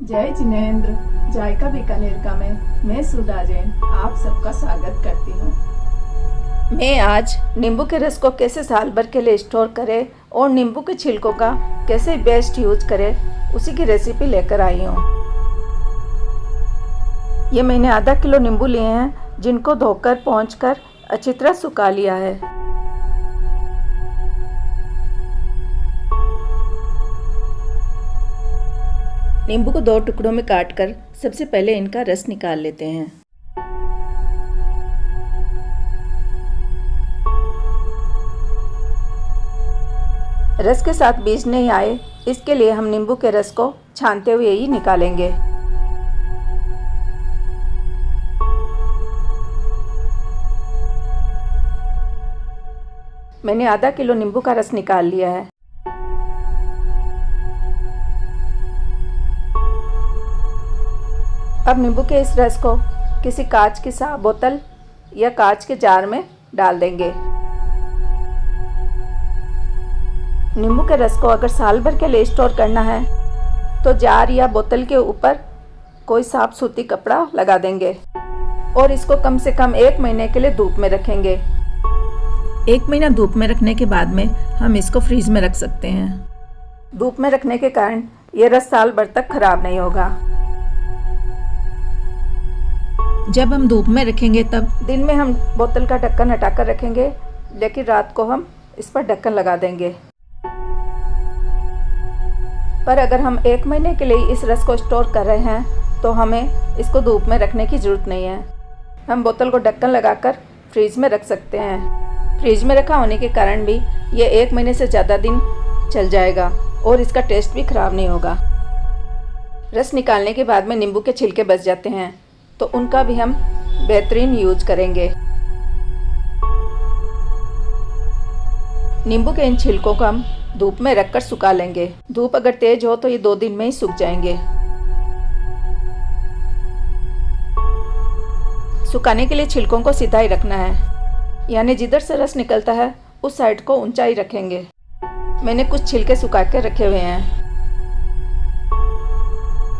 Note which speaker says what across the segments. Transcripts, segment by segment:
Speaker 1: जय जिनेंद्र। जायका बीकानेर का मैं सुधा जैन आप सबका स्वागत करती हूँ।
Speaker 2: मैं आज नींबू के रस को कैसे साल भर के लिए स्टोर करें और नींबू के छिलकों का कैसे बेस्ट यूज करें उसी की रेसिपी लेकर आई हूँ। ये मैंने आधा किलो नींबू लिए हैं जिनको धोकर पोंछकर अच्छी तरह सुखा लिया है। नींबू को 2 टुकड़ों में काटकर सबसे पहले इनका रस निकाल लेते हैं। रस के साथ बीज नहीं आए इसके लिए हम नींबू के रस को छानते हुए ही निकालेंगे। मैंने आधा किलो नींबू का रस निकाल लिया है। अब नींबू के इस रस को किसी कांच की साफ बोतल या कांच के जार में डाल देंगे। नींबू के रस को अगर साल भर के लिए स्टोर करना है तो जार या बोतल के ऊपर कोई साफ सूती कपड़ा लगा देंगे और इसको कम से कम 1 महीने के लिए धूप में रखेंगे। 1 महीना धूप में रखने के बाद में हम इसको फ्रीज में रख सकते हैं। धूप में रखने के कारण ये रस साल भर तक खराब नहीं होगा। जब हम धूप में रखेंगे तब दिन में हम बोतल का ढक्कन हटाकर रखेंगे, लेकिन रात को हम इस पर ढक्कन लगा देंगे। पर अगर हम 1 महीने के लिए इस रस को स्टोर कर रहे हैं तो हमें इसको धूप में रखने की ज़रूरत नहीं है। हम बोतल को ढक्कन लगाकर फ्रीज में रख सकते हैं। फ्रीज में रखा होने के कारण भी ये 1 महीने से ज़्यादा दिन चल जाएगा और इसका टेस्ट भी ख़राब नहीं होगा। रस निकालने के बाद में नींबू के छिलके बच जाते हैं तो उनका भी हम बेहतरीन यूज करेंगे। नींबू के इन छिलकों को हम धूप में रखकर सुखा लेंगे। धूप अगर तेज हो तो ये 2 दिन में ही सूख जाएंगे। सुखाने के लिए छिलकों को सीधा ही रखना है, यानी जिधर से रस निकलता है उस साइड को ऊंचा ही रखेंगे। मैंने कुछ छिलके सुखा के रखे हुए हैं।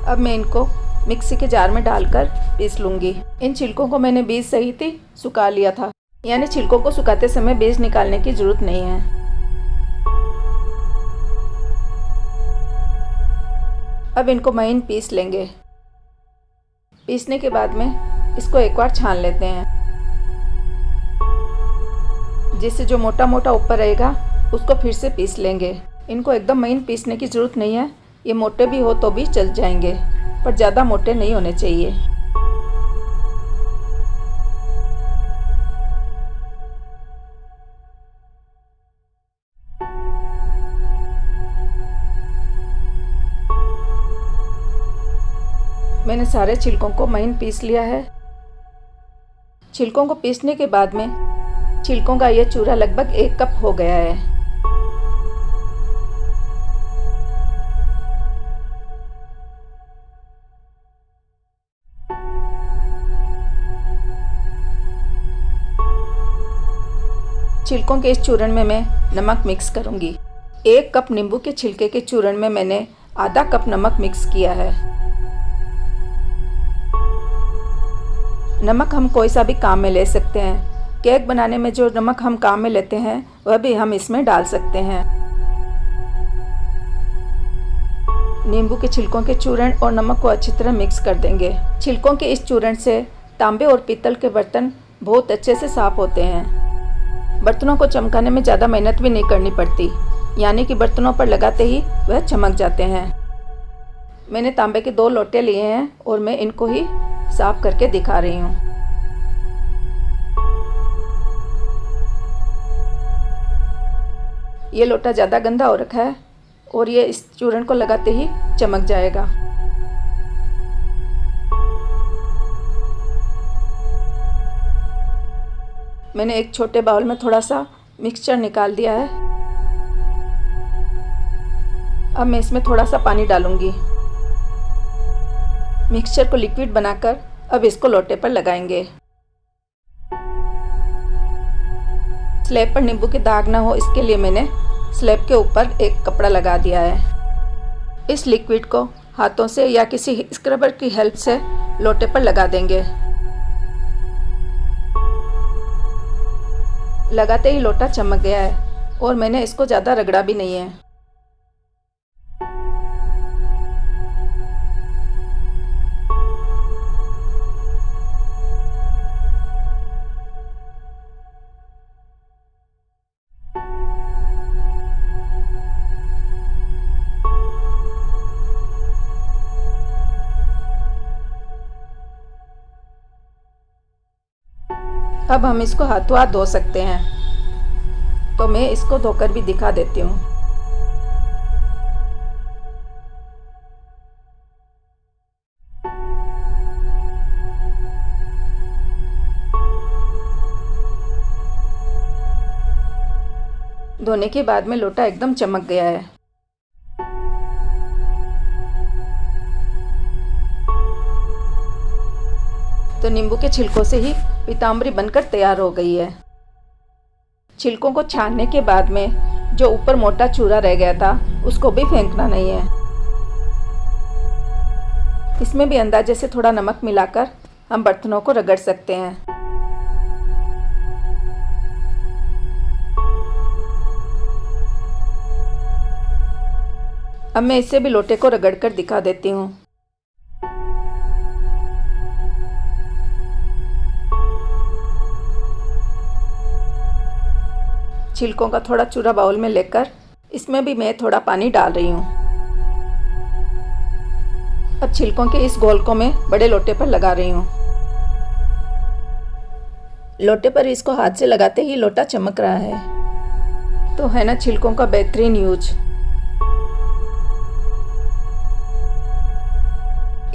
Speaker 2: अब मैं इनको मिक्सी के जार में डालकर पीस लूँगी। इन छिलकों को मैंने बीज सहित ही सुखा लिया था, यानी छिलकों को सुखाते समय बीज निकालने की ज़रूरत नहीं है। अब इनको महीन पीस लेंगे। पीसने के बाद में इसको एक बार छान लेते हैं, जिससे जो मोटा मोटा ऊपर रहेगा उसको फिर से पीस लेंगे। इनको एकदम महीन पीसने की ज़रूरत नहीं है, ये मोटे भी हो तो भी चल जाएंगे, पर ज़्यादा मोटे नहीं होने चाहिए। मैंने सारे छिलकों को महीन पीस लिया है। छिलकों को पीसने के बाद में छिलकों का ये चूरा लगभग 1 कप हो गया है। छिलकों के इस चूर्ण में मैं नमक मिक्स करूंगी। 1 कप नींबू के छिलके के चूर्ण में मैंने आधा कप नमक मिक्स किया है। नमक हम कोई सा भी काम में ले सकते हैं। केक बनाने में जो नमक हम काम में लेते हैं वह भी हम इसमें डाल सकते हैं। नींबू के छिलकों के चूर्ण और नमक को अच्छी तरह मिक्स कर देंगे। छिलकों के इस चूर्ण से तांबे और पीतल के बर्तन बहुत अच्छे से साफ होते हैं। बर्तनों को चमकाने में ज़्यादा मेहनत भी नहीं करनी पड़ती, यानी कि बर्तनों पर लगाते ही वह चमक जाते हैं। मैंने तांबे के 2 लोटे लिए हैं और मैं इनको ही साफ करके दिखा रही हूँ। ये लोटा ज़्यादा गंदा हो रखा है और ये इस चूर्ण को लगाते ही चमक जाएगा। मैंने एक छोटे बाउल में थोड़ा सा मिक्सचर निकाल दिया है। अब मैं इसमें थोड़ा सा पानी डालूंगी। मिक्सचर को लिक्विड बनाकर अब इसको लोटे पर लगाएंगे। स्लैब पर नींबू के दाग ना हो इसके लिए मैंने स्लैब के ऊपर एक कपड़ा लगा दिया है। इस लिक्विड को हाथों से या किसी स्क्रबर की हेल्प से लोटे पर लगा देंगे। लगाते ही लोटा चमक गया है और मैंने इसको ज़्यादा रगड़ा भी नहीं है। अब हम इसको हाथों हाथ धो सकते हैं, तो मैं इसको धोकर भी दिखा देती हूँ। धोने के बाद में लोटा एकदम चमक गया है। तो नींबू के छिलकों से ही पीताम्बरी बनकर तैयार हो गई है। छिलकों को छानने के बाद में जो ऊपर मोटा चूरा रह गया था उसको भी फेंकना नहीं है। इसमें भी अंदाजे से थोड़ा नमक मिलाकर हम बर्तनों को रगड़ सकते हैं। अब मैं इससे भी लोटे को रगड़कर दिखा देती हूँ। छिलकों का थोड़ा चूरा बाउल में लेकर इसमें भी मैं थोड़ा पानी डाल रही हूँ। अब छिलकों के इस घोल को मैं बड़े लोटे पर लगा रही हूँ। लोटे पर इसको हाथ से लगाते ही लोटा चमक रहा है। तो है ना छिलकों का बेहतरीन यूज।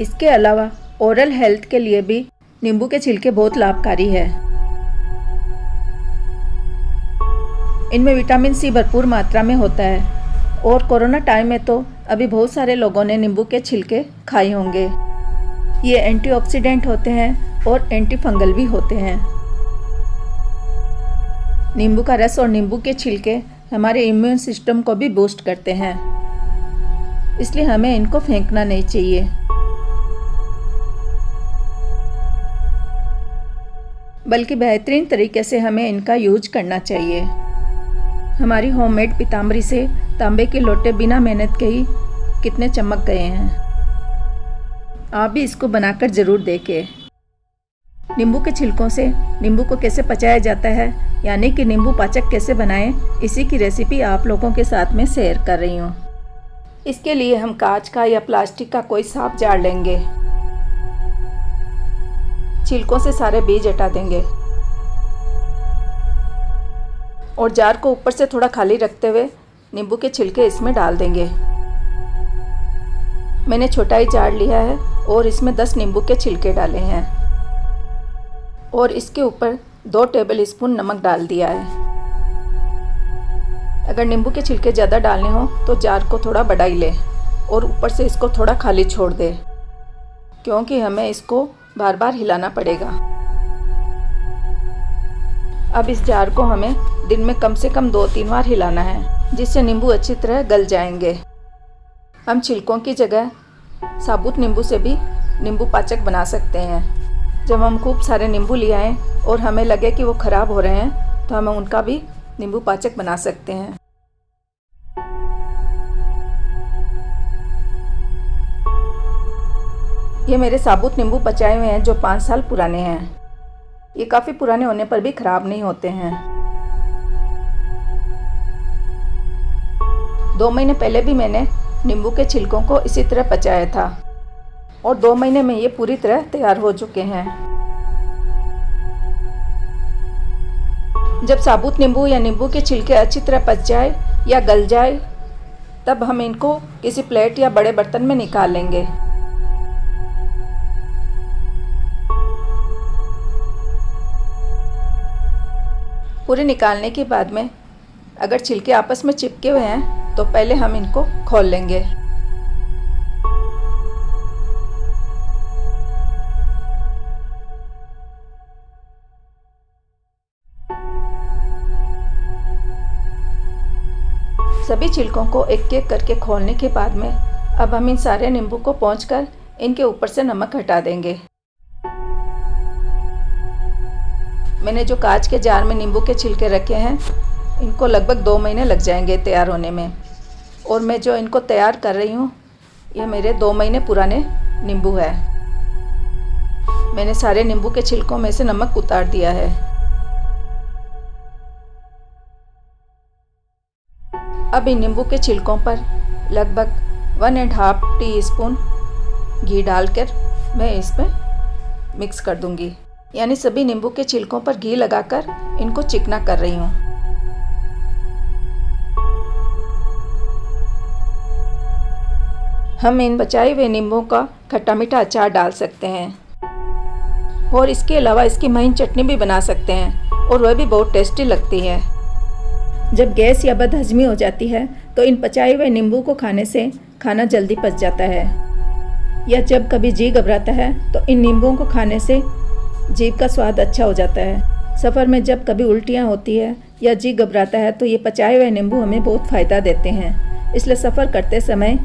Speaker 2: इसके अलावा ओरल हेल्थ के लिए भी नींबू के छिलके बहुत लाभकारी है। इनमें विटामिन सी भरपूर मात्रा में होता है और कोरोना टाइम में तो अभी बहुत सारे लोगों ने नींबू के छिलके खाए होंगे। ये एंटीऑक्सीडेंट होते हैं और एंटी फंगल भी होते हैं। नींबू का रस और नींबू के छिलके हमारे इम्यून सिस्टम को भी बूस्ट करते हैं, इसलिए हमें इनको फेंकना नहीं चाहिए, बल्कि बेहतरीन तरीके से हमें इनका यूज करना चाहिए। हमारी होममेड पीताम्बरी से तांबे के लोटे बिना मेहनत के ही कितने चमक गए हैं। आप भी इसको बनाकर ज़रूर देखें। नींबू के छिलकों से नींबू को कैसे पचाया जाता है, यानी कि नींबू पाचक कैसे बनाएं, इसी की रेसिपी आप लोगों के साथ में शेयर कर रही हूँ। इसके लिए हम कांच का या प्लास्टिक का कोई साफ जार लेंगे। छिलकों से सारे बीज हटा देंगे और जार को ऊपर से थोड़ा खाली रखते हुए नींबू के छिलके इसमें डाल देंगे। मैंने छोटा ही जार लिया है और इसमें 10 नींबू के छिलके डाले हैं और इसके ऊपर 2 टेबल स्पून नमक डाल दिया है। अगर नींबू के छिलके ज़्यादा डालने हो तो जार को थोड़ा बड़ा ही ले और ऊपर से इसको थोड़ा खाली छोड़ दे, क्योंकि हमें इसको बार बार हिलाना पड़ेगा। अब इस जार को हमें दिन में कम से कम 2-3 बार हिलाना है, जिससे नींबू अच्छी तरह गल जाएंगे। हम छिलकों की जगह साबुत नींबू से भी नींबू पाचक बना सकते हैं। जब हम खूब सारे नींबू ले आएँ और हमें लगे कि वो ख़राब हो रहे हैं तो हम उनका भी नींबू पाचक बना सकते हैं। ये मेरे साबुत नींबू पचाए हुए हैं जो 5 साल पुराने हैं। ये काफ़ी पुराने होने पर भी ख़राब नहीं होते हैं। 2 महीने पहले भी मैंने नींबू के छिलकों को इसी तरह पचाया था और 2 महीने में ये पूरी तरह तैयार हो चुके हैं। जब साबुत नींबू या नींबू के छिलके अच्छी तरह पच जाए या गल जाए, तब हम इनको किसी प्लेट या बड़े बर्तन में निकाल लेंगे। पूरे निकालने के बाद में अगर छिलके आपस में चिपके हुए हैं तो पहले हम इनको खोल लेंगे। सभी छिलकों को एक एक करके खोलने के बाद में अब हम इन सारे नींबू को पोंछकर इनके ऊपर से नमक हटा देंगे। मैंने जो कांच के जार में नींबू के छिलके रखे हैं, इनको लगभग 2 महीने लग जाएंगे तैयार होने में। और मैं जो इनको तैयार कर रही हूँ, ये मेरे 2 महीने पुराने नींबू है। मैंने सारे नींबू के छिलकों में से नमक उतार दिया है। अब इन नींबू के छिलकों पर लगभग 1.5 टीस्पून घी डालकर मैं इसमें मिक्स कर दूंगी। यानी सभी नींबू के छिलकों पर घी लगाकर इनको चिकना कर रही हूँ। हम इन बचाए हुए नींबू का खट्टा मीठा अचार डाल सकते हैं और इसके अलावा इसकी महीन चटनी भी बना सकते हैं और वह भी बहुत टेस्टी लगती है। जब गैस या बदहजमी हो जाती है तो इन पचाए हुए नींबू को खाने से खाना जल्दी पच जाता है। या जब कभी जी घबराता है तो इन नींबुओं को खाने से जीभ का स्वाद अच्छा हो जाता है। सफ़र में जब कभी उल्टियाँ होती है या जी घबराता है तो ये पचाए हुए नींबू हमें बहुत फ़ायदा देते हैं। इसलिए सफ़र करते समय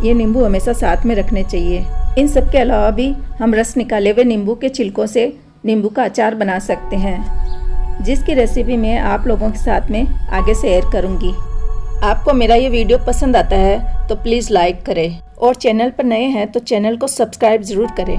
Speaker 2: ये नींबू हमेशा साथ में रखने चाहिए। इन सब के अलावा भी हम रस निकाले हुए नींबू के छिलकों से नींबू का अचार बना सकते हैं, जिसकी रेसिपी मैं आप लोगों के साथ में आगे शेयर करूंगी। आपको मेरा ये वीडियो पसंद आता है तो प्लीज़ लाइक करें और चैनल पर नए हैं तो चैनल को सब्सक्राइब ज़रूर करें।